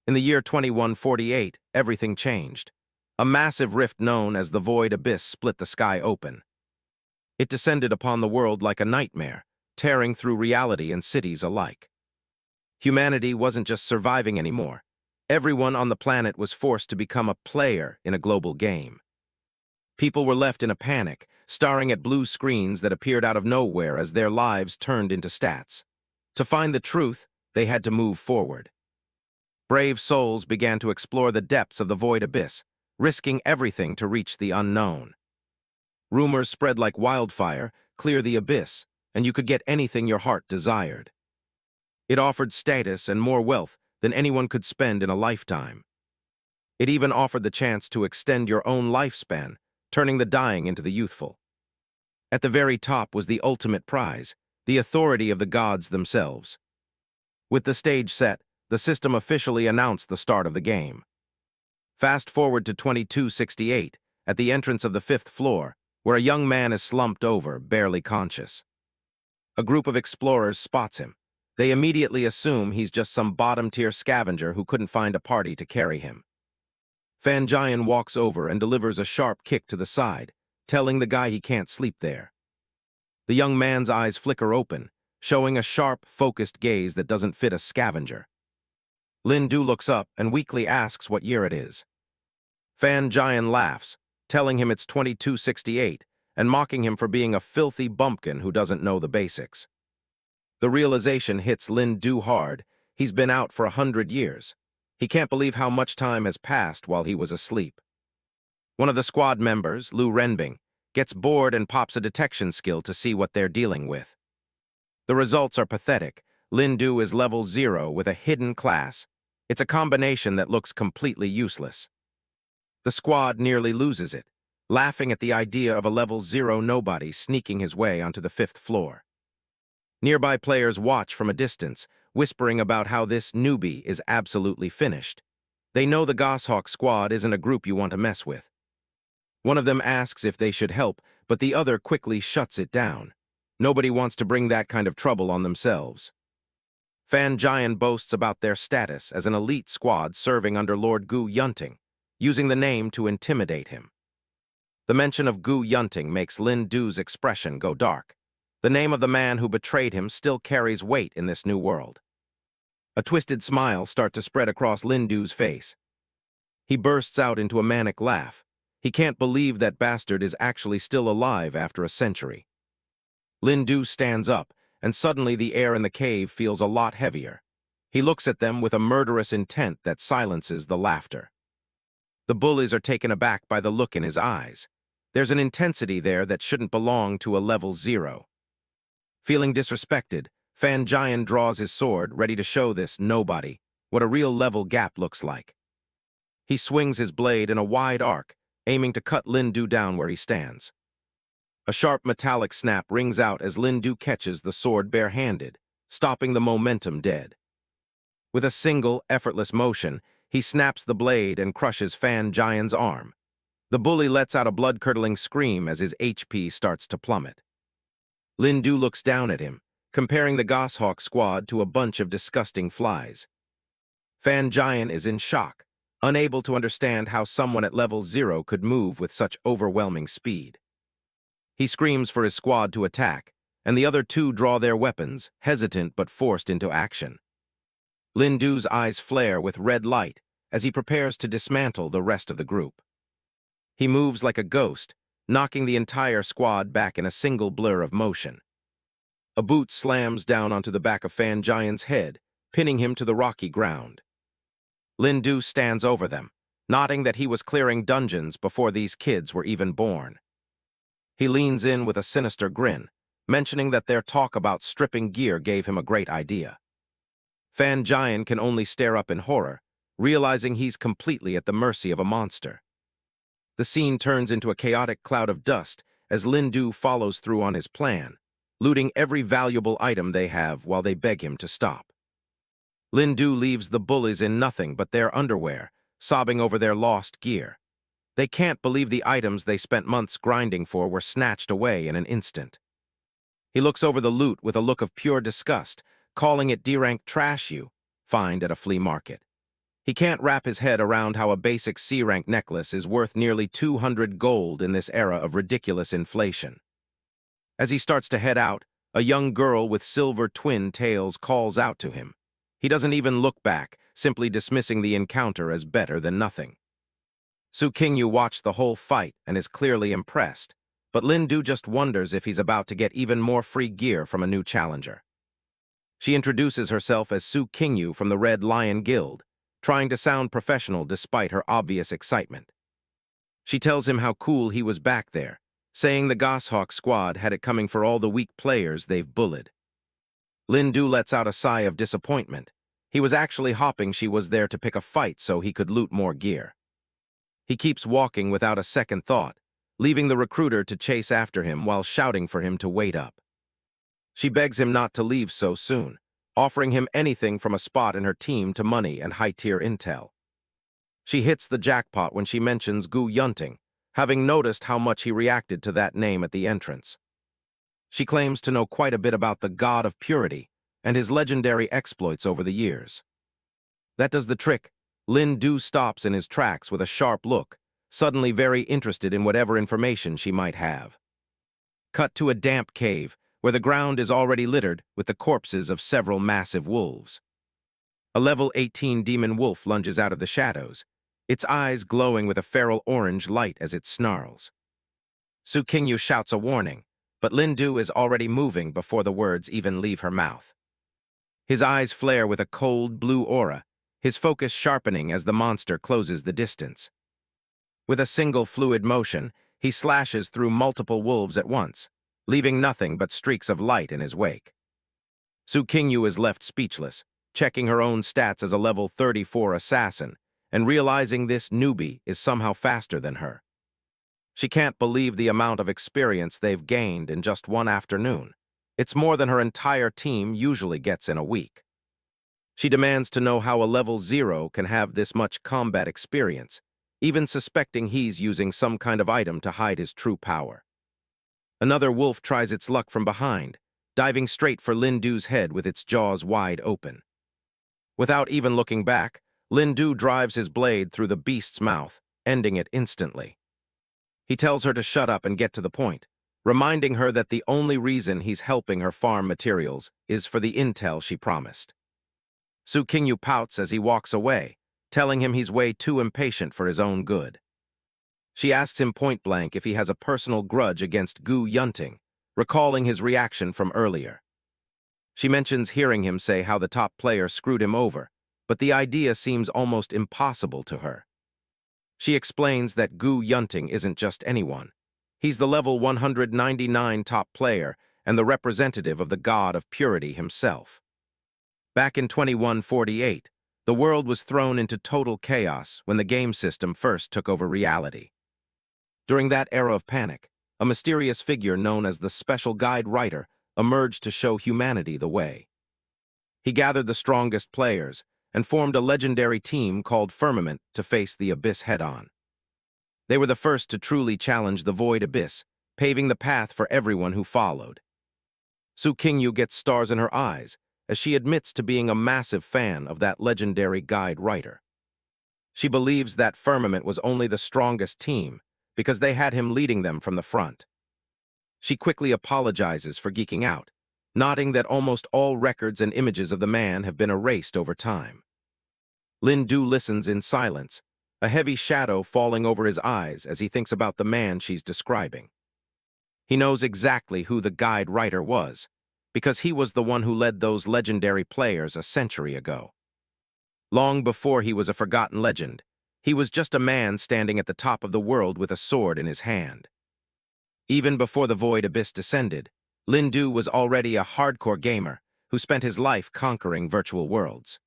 In the year 2148, everything changed. A massive rift known as the Void Abyss split the sky open. It descended upon the world like a nightmare, tearing through reality and cities alike. Humanity wasn't just surviving anymore. Everyone on the planet was forced to become a player in a global game. People were left in a panic, staring at blue screens that appeared out of nowhere as their lives turned into stats. To find the truth, they had to move forward. Brave souls began to explore the depths of the Void Abyss, risking everything to reach the unknown. Rumors spread like wildfire: clear the abyss, and you could get anything your heart desired. It offered status and more wealth than anyone could spend in a lifetime. It even offered the chance to extend your own lifespan, turning the dying into the youthful. At the very top was the ultimate prize, the authority of the gods themselves. With the stage set, the system officially announced the start of the game. Fast forward to 2268, at the entrance of the 5th floor, where a young man is slumped over, barely conscious. A group of explorers spots him. They immediately assume he's just some bottom-tier scavenger who couldn't find a party to carry him. Fan Jian walks over and delivers a sharp kick to the side, telling the guy he can't sleep there. The young man's eyes flicker open, showing a sharp, focused gaze that doesn't fit a scavenger. Lindu looks up and weakly asks what year it is. Fan Jian laughs, telling him it's 2268, and mocking him for being a filthy bumpkin who doesn't know the basics. The realization hits Lindu hard. He's been out for 100 years. He can't believe how much time has passed while he was asleep. One of the squad members, Lu Renbing, gets bored and pops a detection skill to see what they're dealing with. The results are pathetic. Lindu is level 0 with a hidden class. It's a combination that looks completely useless. The squad nearly loses it, laughing at the idea of a level 0 nobody sneaking his way onto the 5th floor. Nearby players watch from a distance, whispering about how this newbie is absolutely finished. They know the Goshawk squad isn't a group you want to mess with. One of them asks if they should help, but the other quickly shuts it down. Nobody wants to bring that kind of trouble on themselves. Fan Jian boasts about their status as an elite squad serving under Lord Gu Yunting, using the name to intimidate him. The mention of Gu Yunting makes Lindu's expression go dark. The name of the man who betrayed him still carries weight in this new world. A twisted smile starts to spread across Lindu's face. He bursts out into a manic laugh. He can't believe that bastard is actually still alive after a century. Lindu stands up, and suddenly the air in the cave feels a lot heavier. He looks at them with a murderous intent that silences the laughter. The bullies are taken aback by the look in his eyes. There's an intensity there that shouldn't belong to a level 0. Feeling disrespected, Fan Jian draws his sword, ready to show this nobody what a real level gap looks like. He swings his blade in a wide arc, aiming to cut Lindu down where he stands. A sharp metallic snap rings out as Lindu catches the sword bare-handed, stopping the momentum dead. With a single, effortless motion, he snaps the blade and crushes Fan Jian's arm. The bully lets out a blood-curdling scream as his HP starts to plummet. Lindu looks down at him, comparing the Goshawk squad to a bunch of disgusting flies. Fan Jian is in shock, unable to understand how someone at level 0 could move with such overwhelming speed. He screams for his squad to attack, and the other two draw their weapons, hesitant but forced into action. Lindu's eyes flare with red light as he prepares to dismantle the rest of the group. He moves like a ghost, knocking the entire squad back in a single blur of motion. A boot slams down onto the back of Fan Jian's head, pinning him to the rocky ground. Lindu stands over them, nodding that he was clearing dungeons before these kids were even born. He leans in with a sinister grin, mentioning that their talk about stripping gear gave him a great idea. Fan Jian can only stare up in horror, realizing he's completely at the mercy of a monster. The scene turns into a chaotic cloud of dust as Lindu follows through on his plan, looting every valuable item they have while they beg him to stop. Lindu leaves the bullies in nothing but their underwear, sobbing over their lost gear. They can't believe the items they spent months grinding for were snatched away in an instant. He looks over the loot with a look of pure disgust, calling it D-rank trash you find at a flea market. He can't wrap his head around how a basic C-rank necklace is worth nearly 200 gold in this era of ridiculous inflation. As he starts to head out, a young girl with silver twin tails calls out to him. He doesn't even look back, simply dismissing the encounter as better than nothing. Su Kingu watched the whole fight and is clearly impressed, but Lindu just wonders if he's about to get even more free gear from a new challenger. She introduces herself as Su Kingu from the Red Lion Guild, trying to sound professional despite her obvious excitement. She tells him how cool he was back there, saying the Goshawk squad had it coming for all the weak players they've bullied. Lindu lets out a sigh of disappointment. He was actually hoping she was there to pick a fight so he could loot more gear. He keeps walking without a second thought, leaving the recruiter to chase after him while shouting for him to wait up. She begs him not to leave so soon, offering him anything from a spot in her team to money and high-tier intel. She hits the jackpot when she mentions Gu Yunting, having noticed how much he reacted to that name at the entrance. She claims to know quite a bit about the God of Purity and his legendary exploits over the years. That does the trick. Lindu stops in his tracks with a sharp look, suddenly very interested in whatever information she might have. Cut to a damp cave, where the ground is already littered with the corpses of several massive wolves. A level 18 demon wolf lunges out of the shadows, its eyes glowing with a feral orange light as it snarls. Su Kingu shouts a warning, but Lindu is already moving before the words even leave her mouth. His eyes flare with a cold blue aura, his focus sharpening as the monster closes the distance. With a single fluid motion, he slashes through multiple wolves at once, leaving nothing but streaks of light in his wake. Su Kingu is left speechless, checking her own stats as a level 34 assassin, and realizing this newbie is somehow faster than her. She can't believe the amount of experience they've gained in just one afternoon. It's more than her entire team usually gets in a week. She demands to know how a level 0 can have this much combat experience, even suspecting he's using some kind of item to hide his true power. Another wolf tries its luck from behind, diving straight for Lindu's head with its jaws wide open. Without even looking back, Lindu drives his blade through the beast's mouth, ending it instantly. He tells her to shut up and get to the point, reminding her that the only reason he's helping her farm materials is for the intel she promised. Su Kingu pouts as he walks away, telling him he's way too impatient for his own good. She asks him point-blank if he has a personal grudge against Gu Yunting, recalling his reaction from earlier. She mentions hearing him say how the top player screwed him over, but the idea seems almost impossible to her. She explains that Gu Yunting isn't just anyone. He's the level 199 top player and the representative of the God of Purity himself. Back in 2148, the world was thrown into total chaos when the game system first took over reality. During that era of panic, a mysterious figure known as the Special Guide Writer emerged to show humanity the way. He gathered the strongest players and formed a legendary team called Firmament to face the Abyss head-on. They were the first to truly challenge the Void Abyss, paving the path for everyone who followed. Su Kingu gets stars in her eyes as she admits to being a massive fan of that legendary guide writer. She believes that Firmament was only the strongest team because they had him leading them from the front. She quickly apologizes for geeking out, noting that almost all records and images of the man have been erased over time. Lindu listens in silence, a heavy shadow falling over his eyes as he thinks about the man she's describing. He knows exactly who the guide writer was, because he was the one who led those legendary players a century ago. Long before he was a forgotten legend, he was just a man standing at the top of the world with a sword in his hand. Even before the Void Abyss descended, Lindu was already a hardcore gamer who spent his life conquering virtual worlds.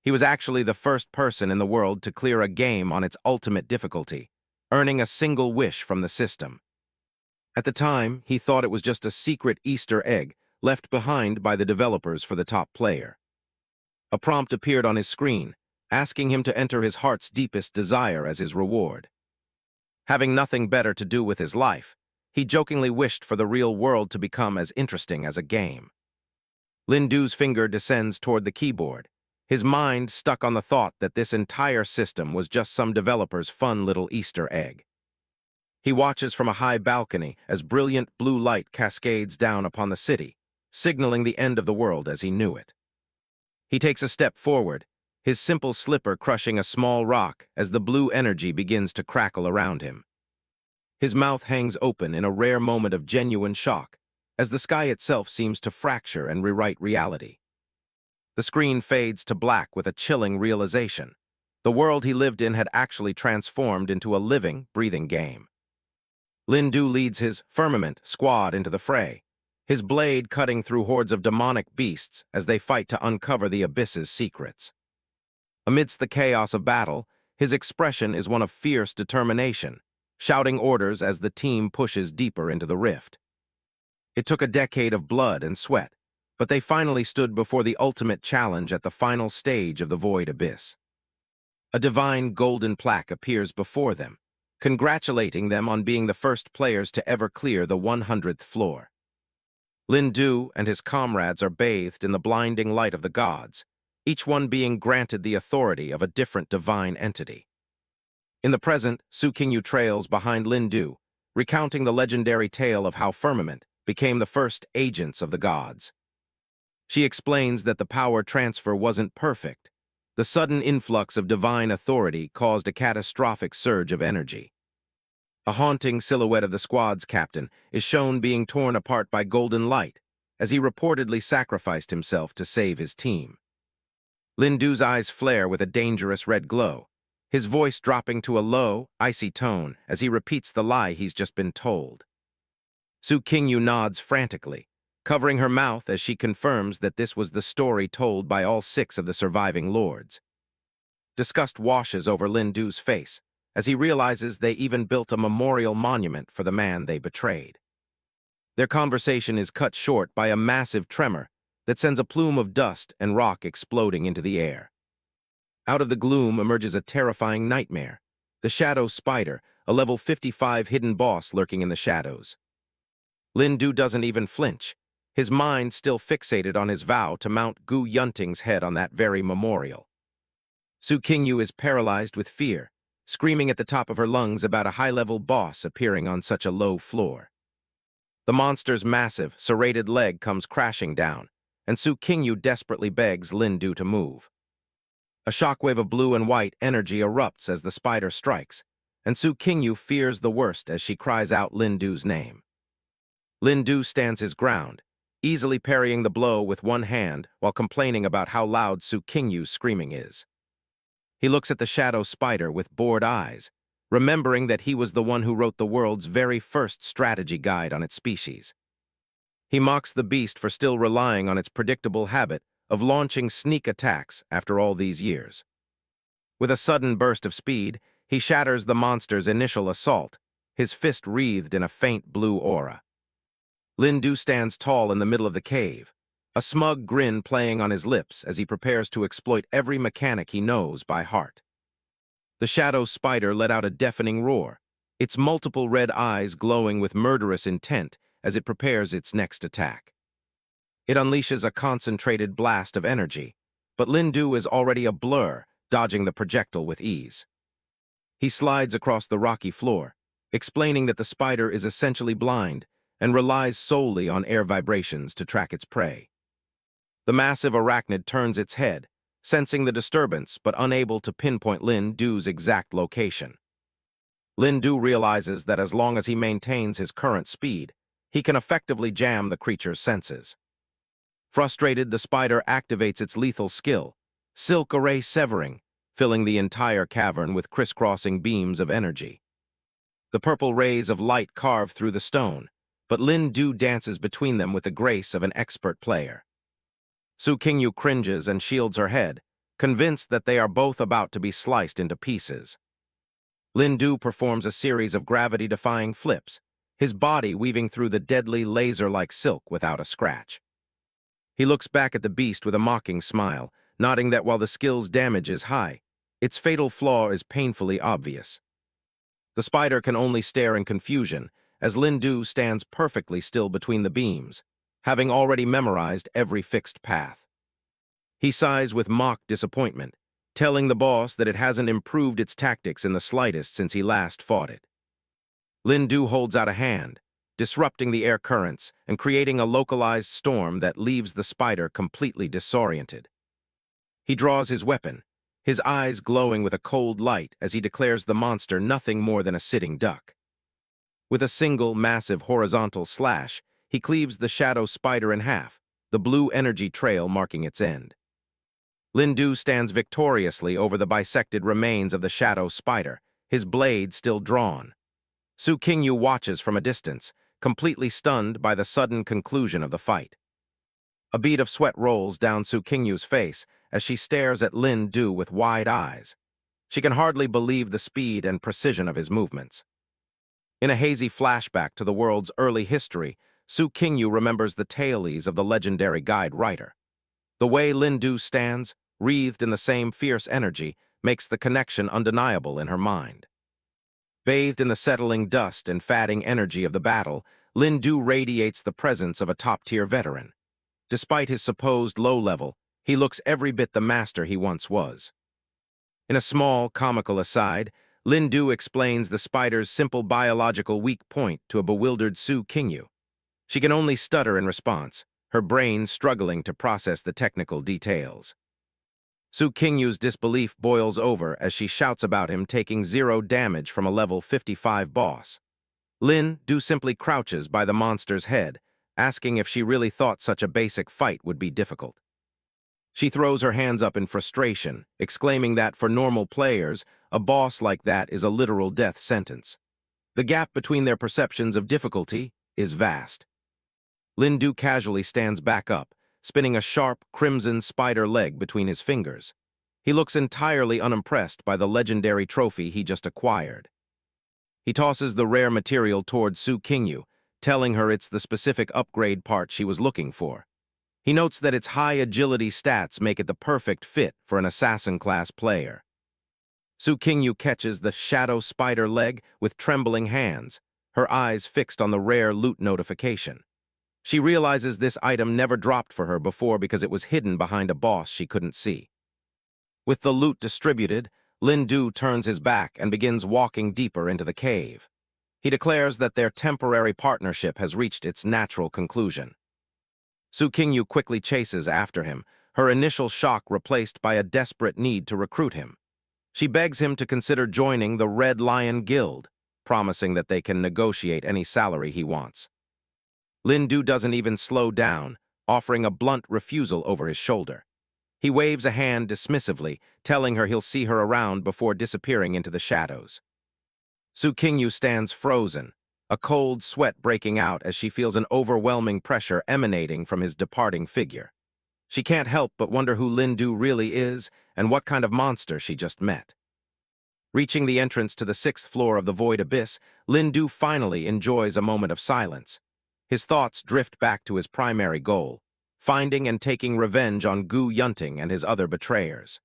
He was actually the first person in the world to clear a game on its ultimate difficulty, earning a single wish from the system. At the time, he thought it was just a secret Easter egg left behind by the developers for the top player. A prompt appeared on his screen, asking him to enter his heart's deepest desire as his reward. Having nothing better to do with his life, he jokingly wished for the real world to become as interesting as a game. Lindu's finger descends toward the keyboard, his mind stuck on the thought that this entire system was just some developer's fun little Easter egg. He watches from a high balcony as brilliant blue light cascades down upon the city, signaling the end of the world as he knew it. He takes a step forward, his simple slipper crushing a small rock as the blue energy begins to crackle around him. His mouth hangs open in a rare moment of genuine shock, as the sky itself seems to fracture and rewrite reality. The screen fades to black with a chilling realization. The world he lived in had actually transformed into a living, breathing game. Lindu leads his firmament squad into the fray, his blade cutting through hordes of demonic beasts as they fight to uncover the abyss's secrets. Amidst the chaos of battle, his expression is one of fierce determination, shouting orders as the team pushes deeper into the rift. It took a decade of blood and sweat, but they finally stood before the ultimate challenge at the final stage of the void abyss. A divine golden plaque appears before them, congratulating them on being the first players to ever clear the 100th floor. Lindu and his comrades are bathed in the blinding light of the gods, each one being granted the authority of a different divine entity. In the present, Su Kingu trails behind Lindu, recounting the legendary tale of how Firmament became the first agents of the gods. She explains that the power transfer wasn't perfect. The sudden influx of divine authority caused a catastrophic surge of energy. A haunting silhouette of the squad's captain is shown being torn apart by golden light, as he reportedly sacrificed himself to save his team. Lindu's eyes flare with a dangerous red glow, his voice dropping to a low, icy tone as he repeats the lie he's just been told. Su Kingu nods frantically, covering her mouth as she confirms that this was the story told by all 6 of the surviving lords. Disgust washes over Lindu's face as he realizes they even built a memorial monument for the man they betrayed. Their conversation is cut short by a massive tremor that sends a plume of dust and rock exploding into the air. Out of the gloom emerges a terrifying nightmare, the Shadow Spider, a level 55 hidden boss lurking in the shadows. Lindu doesn't even flinch, his mind still fixated on his vow to mount Gu Yunting's head on that very memorial. Su Kingu is paralyzed with fear, screaming at the top of her lungs about a high-level boss appearing on such a low floor. The monster's massive, serrated leg comes crashing down, and Su Kingu desperately begs Lindu to move. A shockwave of blue and white energy erupts as the spider strikes, and Su Kingu fears the worst as she cries out Lindu's name. Lindu stands his ground, easily parrying the blow with one hand while complaining about how loud Su Kingu's screaming is. He looks at the shadow spider with bored eyes, remembering that he was the one who wrote the world's very first strategy guide on its species. He mocks the beast for still relying on its predictable habit of launching sneak attacks after all these years. With a sudden burst of speed, he shatters the monster's initial assault, his fist wreathed in a faint blue aura. Lindu stands tall in the middle of the cave, a smug grin playing on his lips as he prepares to exploit every mechanic he knows by heart. The shadow spider let out a deafening roar, its multiple red eyes glowing with murderous intent as it prepares its next attack. It unleashes a concentrated blast of energy, but Lindu is already a blur, dodging the projectile with ease. He slides across the rocky floor, explaining that the spider is essentially blind and relies solely on air vibrations to track its prey. The massive arachnid turns its head, sensing the disturbance but unable to pinpoint Lindu's exact location. Lindu realizes that as long as he maintains his current speed, he can effectively jam the creature's senses. Frustrated, the spider activates its lethal skill, Silk Array Severing, filling the entire cavern with crisscrossing beams of energy. The purple rays of light carve through the stone, but Lindu dances between them with the grace of an expert player. Su Kingu cringes and shields her head, convinced that they are both about to be sliced into pieces. Lindu performs a series of gravity-defying flips, his body weaving through the deadly laser-like silk without a scratch. He looks back at the beast with a mocking smile, nodding that while the skill's damage is high, its fatal flaw is painfully obvious. The spider can only stare in confusion, as Lindu stands perfectly still between the beams, having already memorized every fixed path. He sighs with mock disappointment, telling the boss that it hasn't improved its tactics in the slightest since he last fought it. Lindu holds out a hand, disrupting the air currents and creating a localized storm that leaves the spider completely disoriented. He draws his weapon, his eyes glowing with a cold light as he declares the monster nothing more than a sitting duck. With a single, massive horizontal slash, he cleaves the shadow spider in half, the blue energy trail marking its end. Lindu stands victoriously over the bisected remains of the shadow spider, his blade still drawn. Su Kingu watches from a distance, completely stunned by the sudden conclusion of the fight. A bead of sweat rolls down Su Kingu's face as she stares at Lindu with wide eyes. She can hardly believe the speed and precision of his movements. In a hazy flashback to the world's early history, Su Kingu remembers the tales of the legendary guide writer. The way Lindu stands, wreathed in the same fierce energy, makes the connection undeniable in her mind. Bathed in the settling dust and fatting energy of the battle, Lindu radiates the presence of a top-tier veteran. Despite his supposed low level, he looks every bit the master he once was. In a small, comical aside, Lindu explains the spider's simple biological weak point to a bewildered Su Kingu. She can only stutter in response, her brain struggling to process the technical details. Su Kingu's disbelief boils over as she shouts about him taking 0 damage from a level 55 boss. Lindu simply crouches by the monster's head, asking if she really thought such a basic fight would be difficult. She throws her hands up in frustration, exclaiming that for normal players, a boss like that is a literal death sentence. The gap between their perceptions of difficulty is vast. Lindu casually stands back up, spinning a sharp, crimson spider leg between his fingers. He looks entirely unimpressed by the legendary trophy he just acquired. He tosses the rare material towards Su Kingu, telling her it's the specific upgrade part she was looking for. He notes that its high agility stats make it the perfect fit for an assassin-class player. Su Kingu catches the shadow spider leg with trembling hands, her eyes fixed on the rare loot notification. She realizes this item never dropped for her before because it was hidden behind a boss she couldn't see. With the loot distributed, Lindu turns his back and begins walking deeper into the cave. He declares that their temporary partnership has reached its natural conclusion. Su Kingu quickly chases after him, her initial shock replaced by a desperate need to recruit him. She begs him to consider joining the Red Lion Guild, promising that they can negotiate any salary he wants. Lindu doesn't even slow down, offering a blunt refusal over his shoulder. He waves a hand dismissively, telling her he'll see her around before disappearing into the shadows. Su Kingu stands frozen, a cold sweat breaking out as she feels an overwhelming pressure emanating from his departing figure. She can't help but wonder who Lindu really is and what kind of monster she just met. Reaching the entrance to the 6th floor of the Void Abyss, Lindu finally enjoys a moment of silence. His thoughts drift back to his primary goal, finding and taking revenge on Gu Yunting and his other betrayers.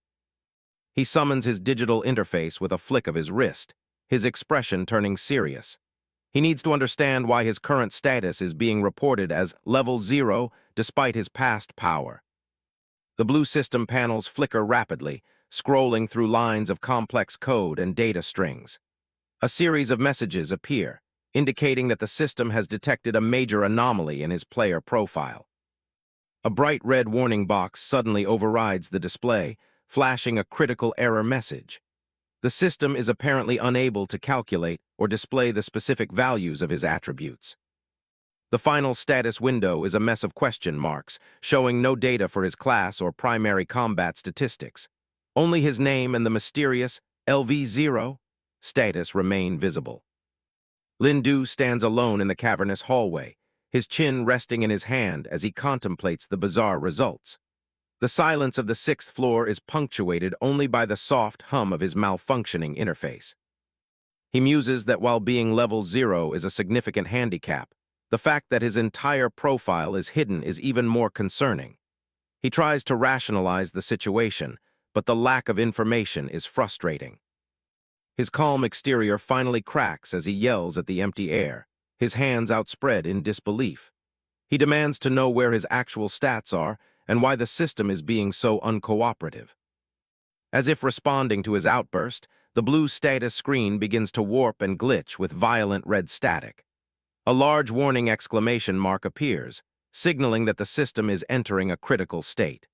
He summons his digital interface with a flick of his wrist, his expression turning serious. He needs to understand why his current status is being reported as level 0 despite his past power. The blue system panels flicker rapidly, scrolling through lines of complex code and data strings. A series of messages appear, indicating that the system has detected a major anomaly in his player profile. A bright red warning box suddenly overrides the display, flashing a critical error message. The system is apparently unable to calculate or display the specific values of his attributes. The final status window is a mess of question marks, showing no data for his class or primary combat statistics. Only his name and the mysterious LV0 status remain visible. Lindu stands alone in the cavernous hallway, his chin resting in his hand as he contemplates the bizarre results. The silence of the 6th floor is punctuated only by the soft hum of his malfunctioning interface. He muses that while being level 0 is a significant handicap, the fact that his entire profile is hidden is even more concerning. He tries to rationalize the situation, but the lack of information is frustrating. His calm exterior finally cracks as he yells at the empty air, his hands outspread in disbelief. He demands to know where his actual stats are and why the system is being so uncooperative. As if responding to his outburst, the blue status screen begins to warp and glitch with violent red static. A large warning exclamation mark appears, signaling that the system is entering a critical state.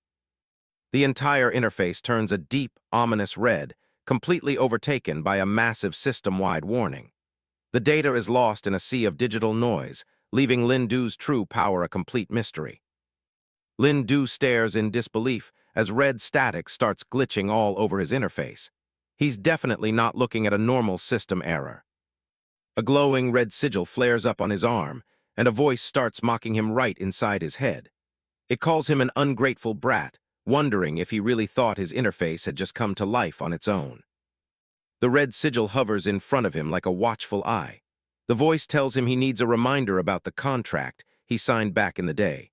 The entire interface turns a deep, ominous red, completely overtaken by a massive system-wide warning. The data is lost in a sea of digital noise, leaving Lindu's true power a complete mystery. Lindu stares in disbelief as red static starts glitching all over his interface. He's definitely not looking at a normal system error. A glowing red sigil flares up on his arm, and a voice starts mocking him right inside his head. It calls him an ungrateful brat, wondering if he really thought his interface had just come to life on its own. The red sigil hovers in front of him like a watchful eye. The voice tells him he needs a reminder about the contract he signed back in the day.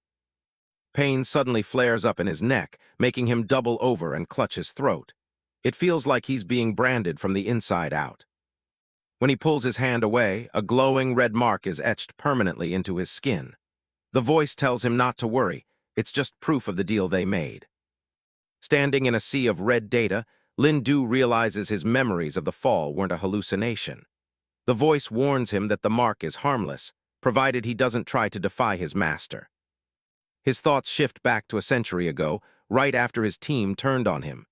Pain suddenly flares up in his neck, making him double over and clutch his throat. It feels like he's being branded from the inside out. When he pulls his hand away, a glowing red mark is etched permanently into his skin. The voice tells him not to worry, it's just proof of the deal they made. Standing in a sea of red data, Lindu realizes his memories of the fall weren't a hallucination. The voice warns him that the mark is harmless, provided he doesn't try to defy his master. His thoughts shift back to a century ago, right after his team turned on him.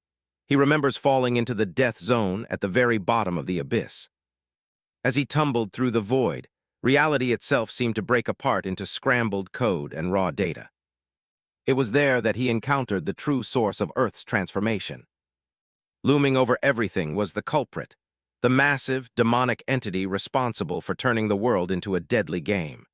He remembers falling into the death zone at the very bottom of the abyss. As he tumbled through the void, reality itself seemed to break apart into scrambled code and raw data. It was there that he encountered the true source of Earth's transformation. Looming over everything was the culprit, the massive, demonic entity responsible for turning the world into a deadly game.